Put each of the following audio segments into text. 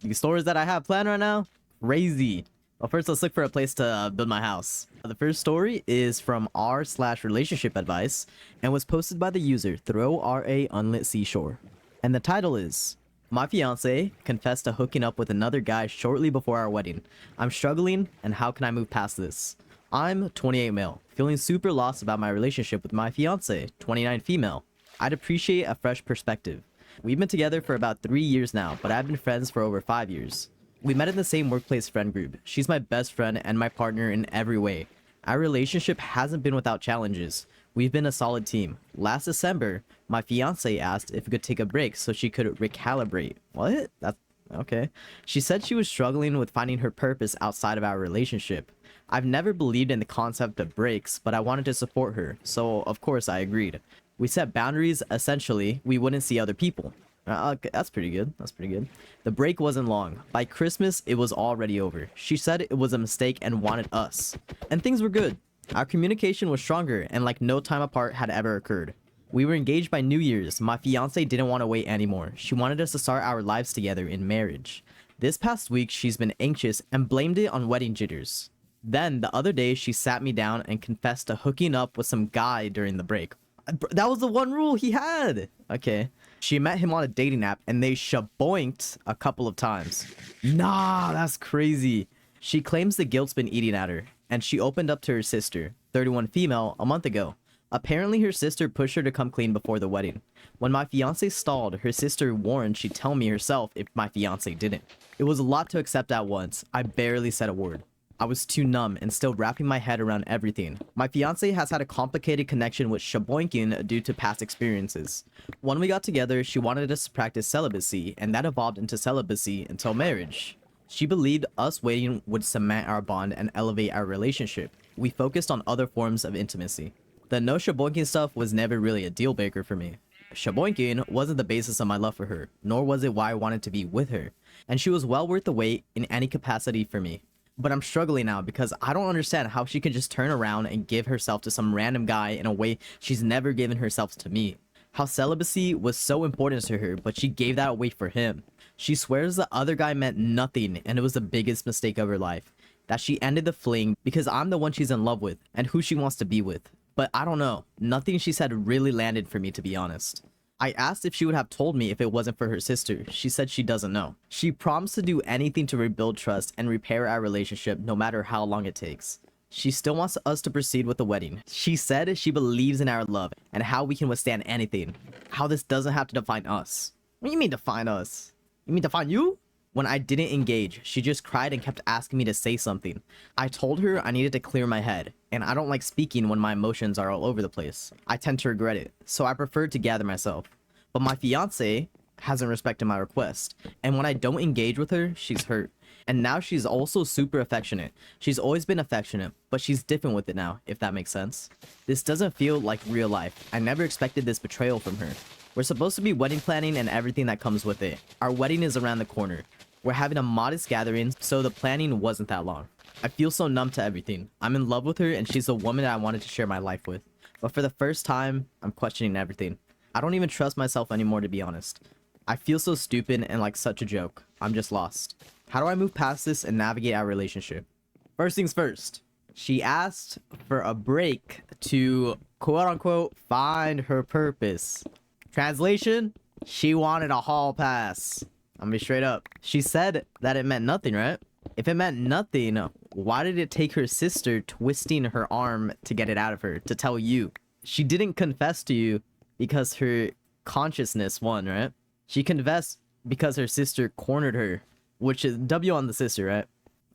These stories that I have planned right now, crazy. Well, first let's look for a place to build my house. The first story is from r/relationship advice and was posted by the user throw ra unlit seashore. And the title is, my fiance confessed to hooking up with another guy shortly before our wedding. I'm struggling, and how can I move past this? I'm 28 male, feeling super lost about my relationship with my fiance, 29 female. I'd appreciate a fresh perspective. We've been together for about 3 years now, but I've been friends for over 5 years. We met in the same workplace friend group. She's my best friend and my partner in every way. Our relationship hasn't been without challenges. We've been a solid team. Last December, my fiance asked if we could take a break so she could recalibrate. What? That's okay. She said she was struggling with finding her purpose outside of our relationship. I've never believed in the concept of breaks, but I wanted to support her, so of course I agreed. We set boundaries. Essentially, we wouldn't see other people. Okay, that's pretty good. That's pretty good. The break wasn't long. By Christmas, it was already over. She said it was a mistake and wanted us. And things were good. Our communication was stronger and like no time apart had ever occurred. We were engaged by New Year's. My fiance didn't want to wait anymore. She wanted us to start our lives together in marriage. This past week, she's been anxious and blamed it on wedding jitters. Then, the other day, she sat me down and confessed to hooking up with some guy during the break. That was the one rule he had. Okay. She met him on a dating app and they shaboinked a couple of times. Nah, that's crazy. She claims the guilt's been eating at her, and she opened up to her sister, 31 female, a month ago. Apparently her sister pushed her to come clean before the wedding. When my fiance stalled, her sister warned she'd tell me herself if my fiance didn't. It was a lot to accept at once. I barely said a word. I was too numb and still wrapping my head around everything. My fiance has had a complicated connection with shaboinking due to past experiences. When we got together, she wanted us to practice celibacy, and that evolved into celibacy until marriage. She believed us waiting would cement our bond and elevate our relationship. We focused on other forms of intimacy. The no shaboinking stuff was never really a deal breaker for me. Shaboinking wasn't the basis of my love for her, nor was it why I wanted to be with her, and she was well worth the wait in any capacity for me. But I'm struggling now because I don't understand how she can just turn around and give herself to some random guy in a way she's never given herself to me. How celibacy was so important to her, but she gave that away for him. She swears the other guy meant nothing and it was the biggest mistake of her life. That she ended the fling because I'm the one she's in love with and who she wants to be with. But I don't know. Nothing she said really landed for me, to be honest. I asked if she would have told me if it wasn't for her sister. She said she doesn't know. She promised to do anything to rebuild trust and repair our relationship no matter how long it takes. She still wants us to proceed with the wedding. She said she believes in our love and how we can withstand anything. How this doesn't have to define us. What do you mean define us? You mean define you? When I didn't engage, she just cried and kept asking me to say something. I told her I needed to clear my head, and I don't like speaking when my emotions are all over the place. I tend to regret it, so I preferred to gather myself. But my fiance hasn't respected my request, and when I don't engage with her, she's hurt. And now she's also super affectionate. She's always been affectionate, but she's different with it now, if that makes sense. This doesn't feel like real life. I never expected this betrayal from her. We're supposed to be wedding planning and everything that comes with it. Our wedding is around the corner. We're having a modest gathering, so the planning wasn't that long. I feel so numb to everything. I'm in love with her and she's the woman that I wanted to share my life with. But for the first time, I'm questioning everything. I don't even trust myself anymore, to be honest. I feel so stupid and like such a joke. I'm just lost. How do I move past this and navigate our relationship? First things first. She asked for a break to quote unquote find her purpose. Translation? She wanted a hall pass. I'm gonna be straight up. She said that it meant nothing, right? If it meant nothing, why did it take her sister twisting her arm to get it out of her, to tell you? She didn't confess to you because her consciousness won, right? She confessed because her sister cornered her, which is W on the sister, right?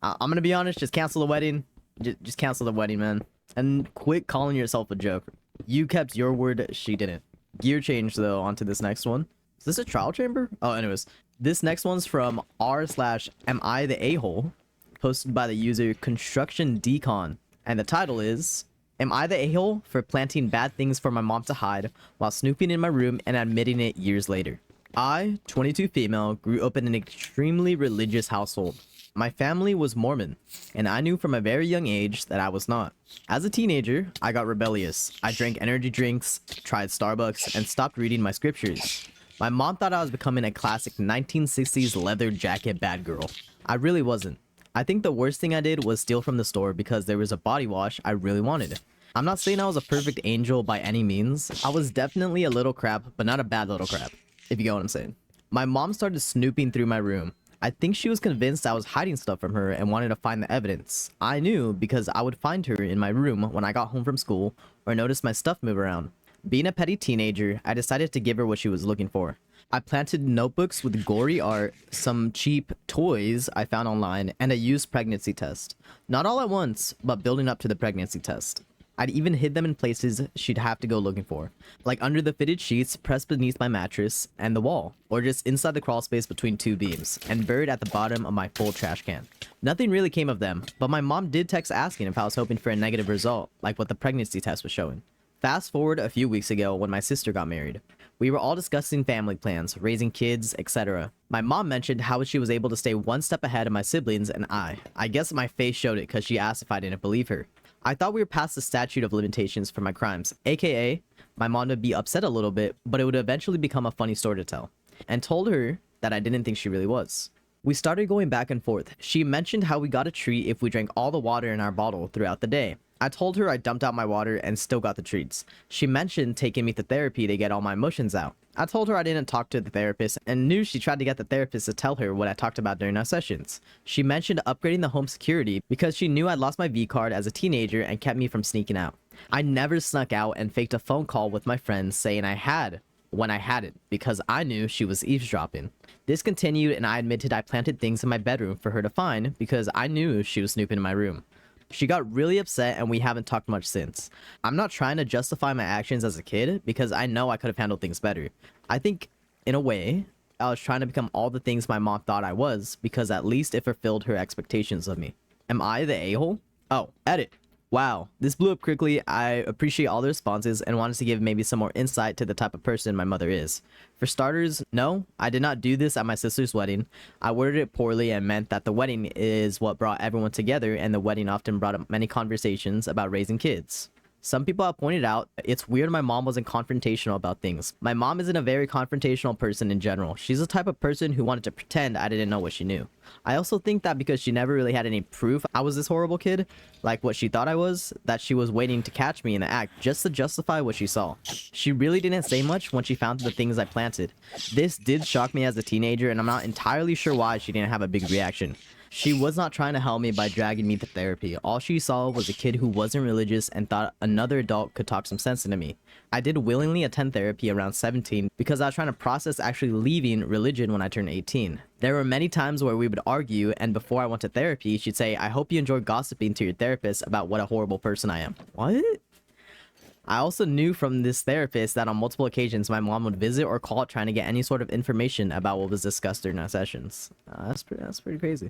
I'm gonna be honest, just cancel the wedding. Just cancel the wedding, man. And quit calling yourself a joke. You kept your word, she didn't. Gear change, though, onto this next one. Is this a trial chamber? Oh, anyways. This next one's from r/am I the a-hole, posted by the user Construction Decon, and the title is, am I the a-hole for planting bad things for my mom to hide while snooping in my room and admitting it years later? I, 22 female, grew up in an extremely religious household. My family was Mormon, and I knew from a very young age that I was not. As a teenager, I got rebellious. I drank energy drinks, tried Starbucks, and stopped reading my scriptures. My mom thought I was becoming a classic 1960s leather jacket bad girl. I really wasn't. I think the worst thing I did was steal from the store because there was a body wash I really wanted. I'm not saying I was a perfect angel by any means. I was definitely a little crap, but not a bad little crap, if you get what I'm saying. My mom started snooping through my room. I think she was convinced I was hiding stuff from her and wanted to find the evidence. I knew because I would find her in my room when I got home from school or noticed my stuff move around. Being a petty teenager, I decided to give her what she was looking for. I planted notebooks with gory art, some cheap toys I found online, and a used pregnancy test. Not all at once, but building up to the pregnancy test. I'd even hid them in places she'd have to go looking for, like under the fitted sheets pressed beneath my mattress and the wall, or just inside the crawl space between two beams, and buried at the bottom of my full trash can. Nothing really came of them, but my mom did text asking if I was hoping for a negative result, like what the pregnancy test was showing. Fast forward a few weeks ago when my sister got married. We were all discussing family plans, raising kids, etc. My mom mentioned how she was able to stay one step ahead of my siblings and I guess my face showed it because she asked if I didn't believe her. I thought we were past the statute of limitations for my crimes, aka my mom would be upset a little bit, but it would eventually become a funny story to tell, and told her that I didn't think she really was. We started going back and forth. She mentioned how we got a treat if we drank all the water in our bottle throughout the day. I told her I dumped out my water and still got the treats. She mentioned taking me to therapy to get all my emotions out. I told her I didn't talk to the therapist and knew she tried to get the therapist to tell her what I talked about during our sessions. She mentioned upgrading the home security because she knew I'd lost my V card as a teenager and kept me from sneaking out. I never snuck out and faked a phone call with my friends saying I had when I hadn't because I knew she was eavesdropping. This continued and I admitted I planted things in my bedroom for her to find because I knew she was snooping in my room. She got really upset and we haven't talked much since. I'm not trying to justify my actions as a kid because I know I could have handled things better. I think, in a way, I was trying to become all the things my mom thought I was because at least it fulfilled her expectations of me. Am I the a-hole? Oh, edit. Wow, this blew up quickly. I appreciate all the responses and wanted to give maybe some more insight to the type of person my mother is. For starters, no, I did not do this at my sister's wedding. I worded it poorly and meant that the wedding is what brought everyone together and the wedding often brought up many conversations about raising kids. Some people have pointed out it's weird my mom wasn't confrontational about things. My mom isn't a very confrontational person in general. She's the type of person who wanted to pretend I didn't know what she knew. I also think that because she never really had any proof I was this horrible kid, like what she thought I was, that she was waiting to catch me in the act just to justify what she saw. She really didn't say much when she found the things I planted. This did shock me as a teenager and I'm not entirely sure why she didn't have a big reaction. She was not trying to help me by dragging me to therapy. All she saw was a kid who wasn't religious and thought another adult could talk some sense into me. I did willingly attend therapy around 17 because I was trying to process actually leaving religion when I turned 18. There were many times where we would argue and before I went to therapy, she'd say, "I hope you enjoy gossiping to your therapist about what a horrible person I am." What? I also knew from this therapist that on multiple occasions my mom would visit or call trying to get any sort of information about what was discussed during our sessions. That's pretty crazy.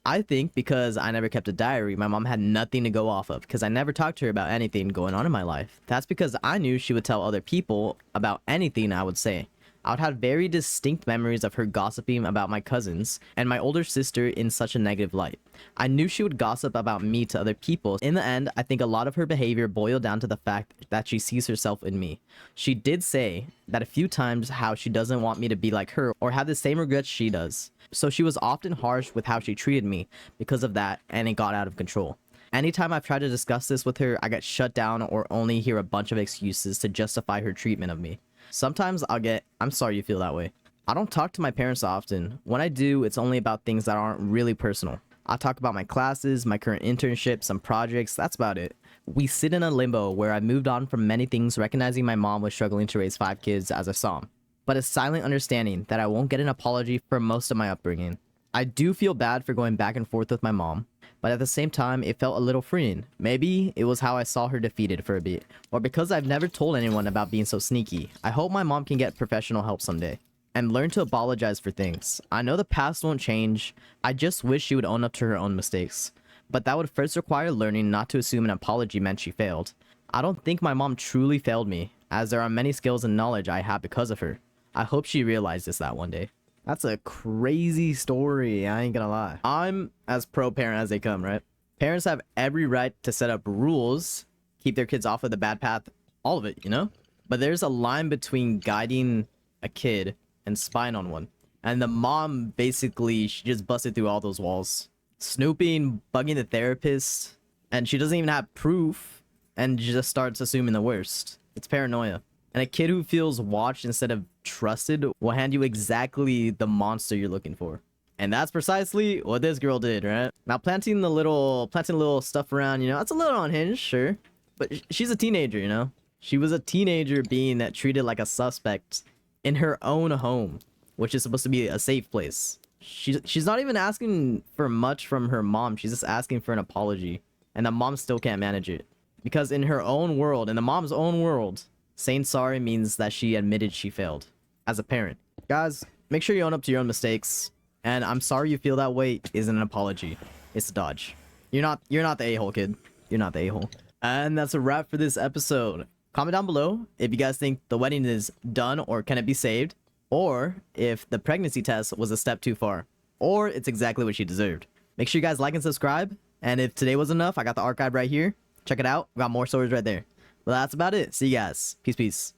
I think because I never kept a diary, my mom had nothing to go off of because I never talked to her about anything going on in my life. That's because I knew she would tell other people about anything I would say. I would have very distinct memories of her gossiping about my cousins and my older sister in such a negative light. I knew she would gossip about me to other people. In the end, I think a lot of her behavior boiled down to the fact that she sees herself in me. She did say that a few times how she doesn't want me to be like her or have the same regrets she does. So she was often harsh with how she treated me because of that, and it got out of control. Anytime I've tried to discuss this with her, I get shut down or only hear a bunch of excuses to justify her treatment of me. Sometimes I'll get, "I'm sorry you feel that way." I don't talk to my parents often. When I do, it's only about things that aren't really personal. I talk about my classes, my current internship, some projects, that's about it. We sit in a limbo where I moved on from many things, recognizing my mom was struggling to raise 5 kids as I saw, but a silent understanding that I won't get an apology for most of my upbringing. I do feel bad for going back and forth with my mom, but at the same time, it felt a little freeing. Maybe it was how I saw her defeated for a bit, or because I've never told anyone about being so sneaky. I hope my mom can get professional help someday, and learn to apologize for things. I know the past won't change, I just wish she would own up to her own mistakes. But that would first require learning not to assume an apology meant she failed. I don't think my mom truly failed me, as there are many skills and knowledge I have because of her. I hope she realizes that one day. That's a crazy story, I ain't gonna lie. I'm as pro-parent as they come, right? Parents have every right to set up rules, keep their kids off of the bad path, all of it, you know? But there's a line between guiding a kid and spying on one. And the mom basically, she just busted through all those walls, snooping, bugging the therapist, and she doesn't even have proof and just starts assuming the worst. It's paranoia. And a kid who feels watched instead of trusted will hand you exactly the monster you're looking for. And that's precisely what this girl did, right? Now, planting little stuff around, you know, that's a little unhinged, sure. But she's a teenager, you know? She was a teenager being treated like a suspect in her own home, which is supposed to be a safe place. She's not even asking for much from her mom. She's just asking for an apology. And the mom still can't manage it. Because in her own world, in the mom's own world, saying sorry means that she admitted she failed as a parent. Guys, make sure you own up to your own mistakes. And I'm sorry you feel that way isn't an apology. It's a dodge. You're not the a-hole, kid. You're not the a-hole. And that's a wrap for this episode. Comment down below if you guys think the wedding is done or can it be saved. Or if the pregnancy test was a step too far. Or it's exactly what she deserved. Make sure you guys like and subscribe. And if today was enough, I got the archive right here. Check it out. We got more stories right there. Well, that's about it. See you guys. Peace, peace.